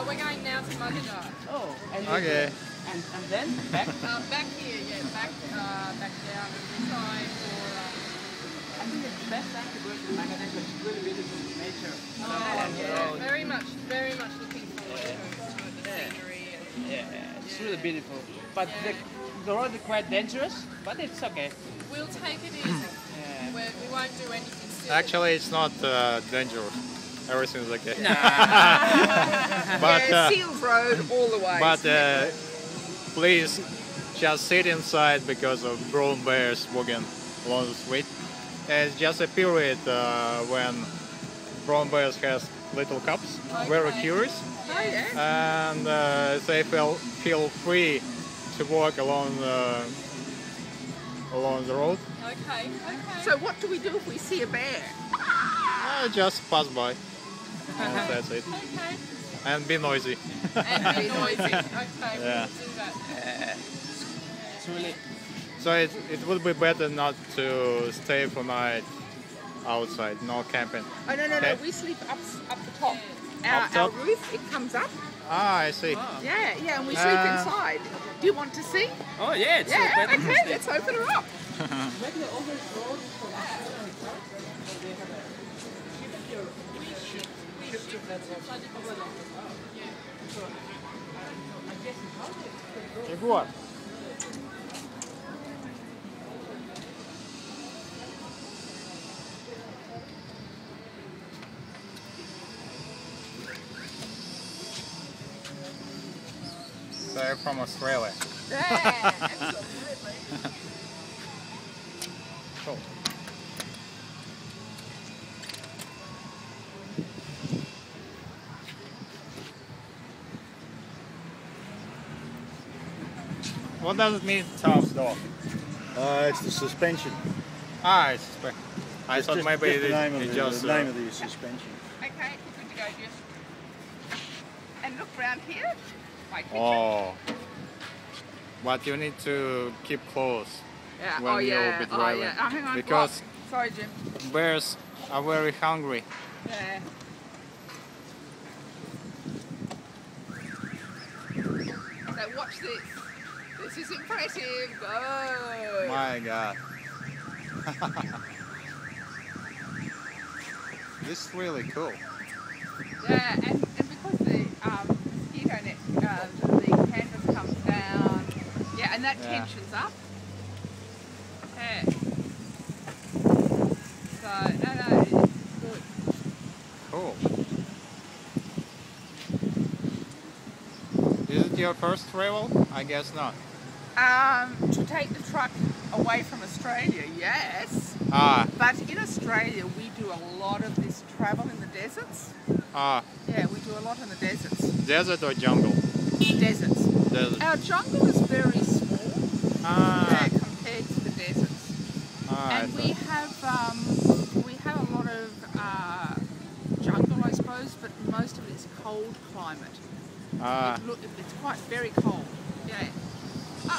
We're going now to Magadan. Oh, and Okay. And then back? Back here, yeah, back down this side for... I think it's the best time to go to Magadan because it's really beautiful nature. yeah, very much looking forward to the scenery. And, Yeah, it's really beautiful. But the road is quite dangerous, but it's okay. we'll take it easy. We won't do anything silly. Actually, it's not dangerous. Everything's okay. Sealed road all the way. But please just sit inside because of brown bears walking along the street. It's just a period when brown bears has little cubs, very curious, and they feel free to walk along the road. Okay. So what do we do if we see a bear? Just pass by. And that's it. Okay. And be noisy. And be noisy. Okay, Yeah. we'll do that. It's really... So it would be better not to stay for night outside, no camping. Oh, no, Okay. we sleep up the top. Up top? Our roof, it comes up. Ah, I see. Yeah, and we sleep inside. Do you want to see? Oh yeah, it's Yeah, better. okay, let's open her up. Егор. So you're from Australia. Yeah, absolutely. Cool. What does it mean, tough dog? It's the suspension. Ah, it's I It's thought just, maybe just the name of it the, just the name of the suspension. Okay, we're good to go, Jess. And look round here. My kitchen. Oh, but you need to keep close Yeah. when you'll be driving Oh, hang on. because What? Sorry, Jim. bears are very hungry. Yeah. So watch this. This is impressive. Go. My God. This is really cool. Yeah, and because the mosquito net, the canvas comes down. Yeah, and that tensions up. Yeah. So no, it's good. Cool. Is it your first travel? I guess not. To take the truck away from Australia, yes. Ah, But in Australia, we do a lot of this travel in the deserts. ah, Yeah, we do a lot in the deserts. desert or jungle? Deserts. Desert. Our jungle is very small Ah, compared to the deserts. ah, And we have a lot of jungle, I suppose, but most of it is cold climate. ah. It's quite very cold. Yeah. I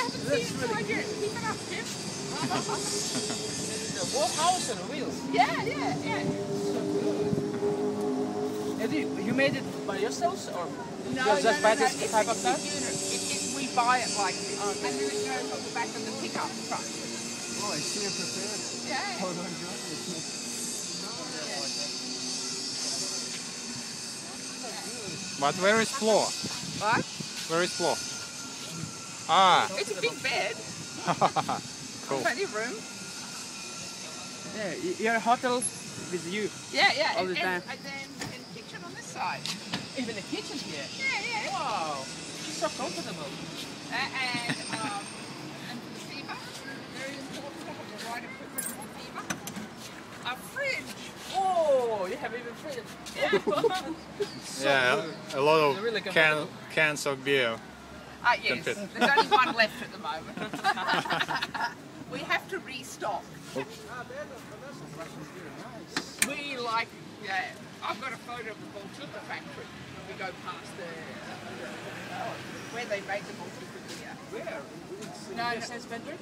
haven't seen it inside yet. Keep it up, Jim. The whole house on wheels. Yeah. And you made it by yourselves or No, just buy this it's type of a car? unit. We buy it like this, and then it goes on the back of the pickup truck. Oh, I see it prepared. Yeah. Hold on, John. But where is floor? What? Where is floor? Ah, It's a big bed. cool. Plenty of room. Yeah, your hotel with you. Yeah. All the time. And then kitchen on this side. Even the kitchen here. Yeah. Wow, it's so comfortable. And for the fever, very important to have the right equipment for fever. A fridge. Oh, you have even fridge. Yeah, a lot It's really of comfortable. cans of beer. Yes. fit. There's only one left at the moment. We have to restock. We like, I've got a photo of the Baltica factory. We go past where they make the Baltica beer. Where? No, it says Bedford.